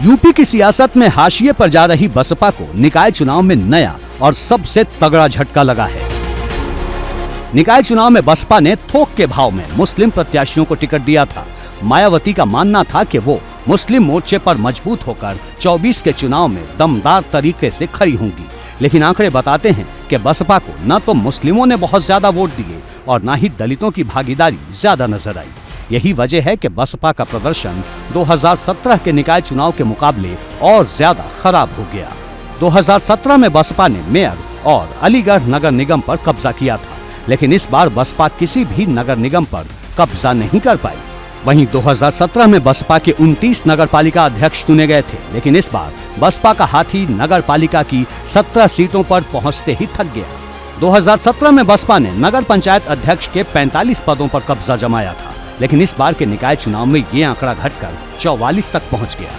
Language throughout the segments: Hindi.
यूपी की सियासत में हाशिए पर जा रही बसपा को निकाय चुनाव में नया और सबसे तगड़ा झटका लगा है। निकाय चुनाव में बसपा ने थोक के भाव में मुस्लिम प्रत्याशियों को टिकट दिया था। मायावती का मानना था कि वो मुस्लिम मोर्चे पर मजबूत होकर 24 के चुनाव में दमदार तरीके से खड़ी होंगी, लेकिन आंकड़े बताते हैं कि बसपा को न तो मुस्लिमों ने बहुत ज्यादा वोट दिए और न ही दलितों की भागीदारी ज्यादा नजर आई। यही वजह है कि बसपा का प्रदर्शन 2017 के निकाय चुनाव के मुकाबले और ज्यादा खराब हो गया। 2017 में बसपा ने मेयर और अलीगढ़ नगर निगम पर कब्जा किया था, लेकिन इस बार बसपा किसी भी नगर निगम पर कब्जा नहीं कर पाई। वहीं 2017 में बसपा के 29 नगर पालिका अध्यक्ष चुने गए थे, लेकिन इस बार बसपा का हाथी नगर पालिका की 17 सीटों पर पहुंचते ही थक गया। 2017 में बसपा ने नगर पंचायत अध्यक्ष के 45 पदों पर कब्जा जमाया था, लेकिन इस बार के निकाय चुनाव में ये आंकड़ा घटकर 44 तक पहुंच गया।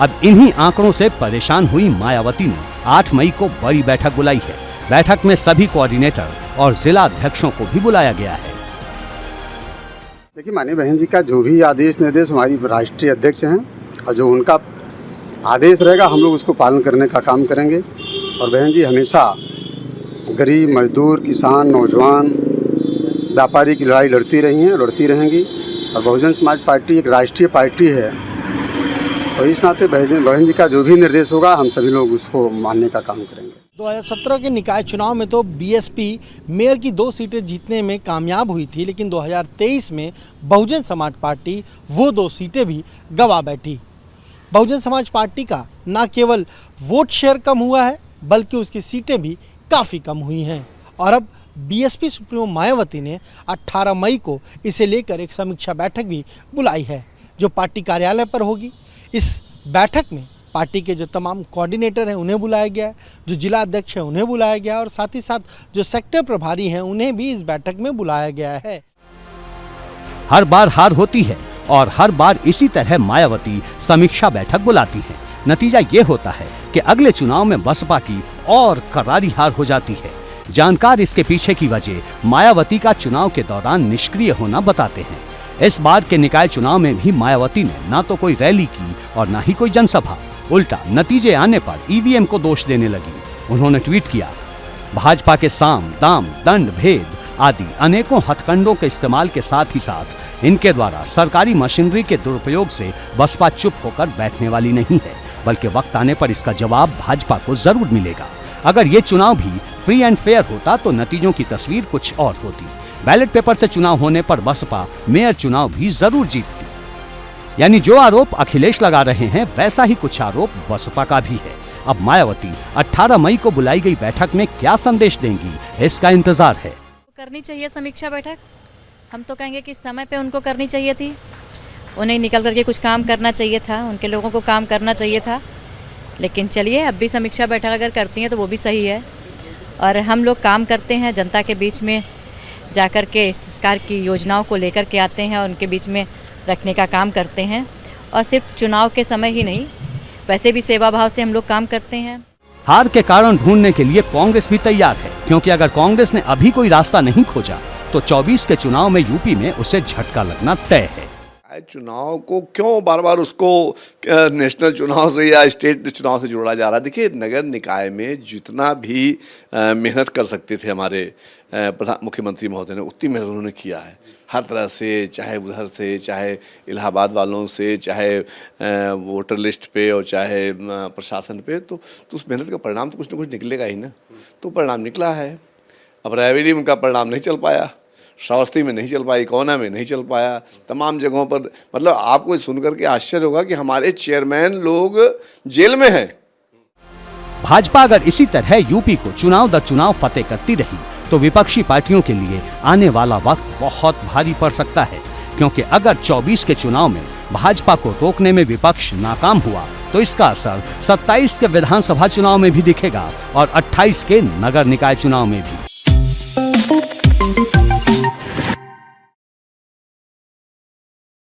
अब इन्हीं आंकड़ों से परेशान हुई मायावती ने 8 मई को बड़ी बैठक बुलाई है। बैठक में सभी कोऑर्डिनेटर और जिला अध्यक्षों को भी बुलाया गया है। देखिए, माननीय बहन जी का जो भी आदेश निर्देश, हमारी राष्ट्रीय अध्यक्ष हैं और जो उनका आदेश रहेगा हम लोग उसको पालन करने का काम करेंगे। और बहन जी हमेशा गरीब, मजदूर, किसान, नौजवान, व्यापारी की लड़ाई लड़ती रही हैं, लड़ती रहेंगी। और बहुजन समाज पार्टी एक राष्ट्रीय पार्टी है, तो इस नाते बहन जी का जो भी निर्देश होगा हम सभी लोग उसको मानने का काम करेंगे। 2017 के निकाय चुनाव में तो बीएसपी मेयर की 2 सीटें जीतने में कामयाब हुई थी, लेकिन 2023 में बहुजन समाज पार्टी वो 2 सीटें भी गंवा बैठी। बहुजन समाज पार्टी का न केवल वोट शेयर कम हुआ है, बल्कि उसकी सीटें भी काफ़ी कम हुई हैं। और अब बीएसपी सुप्रीमो मायावती ने 18 मई को इसे लेकर एक समीक्षा बैठक भी बुलाई है, जो पार्टी कार्यालय पर होगी। इस बैठक में पार्टी के जो तमाम कोऑर्डिनेटर हैं उन्हें बुलाया गया है, जो जिला अध्यक्ष हैं उन्हें बुलाया गया है और साथ ही साथ जो सेक्टर प्रभारी हैं उन्हें भी इस बैठक में बुलाया गया है। हर बार हार होती है और हर बार इसी तरह मायावती समीक्षा बैठक बुलाती है। नतीजा ये होता है कि अगले चुनाव में बसपा की और करारी हार हो जाती है। जानकार इसके पीछे की वजह मायावती का चुनाव के दौरान निष्क्रिय होना बताते हैं। इस बार के निकाय चुनाव में भी मायावती ने ना तो कोई रैली की और ना ही कोई जनसभा, उल्टा नतीजे आने पर ईवीएम को दोष देने लगी। उन्होंने ट्वीट किया, भाजपा के साम, दाम, दंड, भेद आदि अनेकों हथकंडों के इस्तेमाल के साथ ही साथ इनके द्वारा सरकारी मशीनरी के दुरुपयोग से बसपा चुप होकर बैठने वाली नहीं है, बल्कि वक्त आने पर इसका जवाब भाजपा को जरूर मिलेगा। अगर ये चुनाव भी फ्री एंड फेयर होता तो नतीजों की तस्वीर कुछ और होती। बैलेट पेपर से चुनाव होने पर बसपा मेयर चुनाव भी जरूर जीतती। यानी जो आरोप अखिलेश लगा रहे हैं वैसा ही कुछ आरोप बसपा का भी है। अब मायावती 18 मई को बुलाई गई बैठक में क्या संदेश देंगी, इसका इंतजार है। करनी चाहिए समीक्षा बैठक। हम तो कहेंगे कि समय पे उनको करनी चाहिए थी, उन्हें निकल करके कुछ काम करना चाहिए था, उनके लोगों को काम करना चाहिए था। लेकिन चलिए, अब भी समीक्षा बैठक अगर करती हैं तो वो भी सही है। और हम लोग काम करते हैं, जनता के बीच में जाकर के सरकार की योजनाओं को लेकर के आते हैं और उनके बीच में रखने का काम करते हैं। और सिर्फ चुनाव के समय ही नहीं, वैसे भी सेवा भाव से हम लोग काम करते हैं। हार के कारण ढूंढने के लिए कांग्रेस भी तैयार है, क्योंकि अगर कांग्रेस ने अभी कोई रास्ता नहीं खोजा तो 24 के चुनाव में यूपी में उसे झटका लगना तय है। चुनाव को क्यों बार बार उसको नेशनल चुनाव से या स्टेट चुनाव से जोड़ा जा रहा है? देखिए, नगर निकाय में जितना भी मेहनत कर सकते थे हमारे मुख्यमंत्री महोदय ने, उतनी मेहनत उन्होंने किया है हर तरह से, चाहे उधर से, चाहे इलाहाबाद वालों से, चाहे वोटर लिस्ट पे और चाहे प्रशासन पे। तो उस मेहनत का परिणाम तो कुछ ना कुछ निकलेगा ही ना। तो परिणाम निकला है। अब रायबरेली में उनका परिणाम नहीं चल पाया, श्रावस्ती में नहीं चल पाई, कोना में नहीं चल पाया, तमाम जगहों पर। मतलब आपको सुनकर के आश्चर्य होगा कि हमारे चेयरमैन लोग जेल में हैं। भाजपा अगर इसी तरह यूपी को चुनाव दर चुनाव फतेह करती रही तो विपक्षी पार्टियों के लिए आने वाला वक्त बहुत भारी पड़ सकता है, क्योंकि अगर 24 के चुनाव में भाजपा को रोकने में विपक्ष नाकाम हुआ तो इसका असर 27 के विधानसभा चुनाव में भी दिखेगा और 28 के नगर निकाय चुनाव में भी।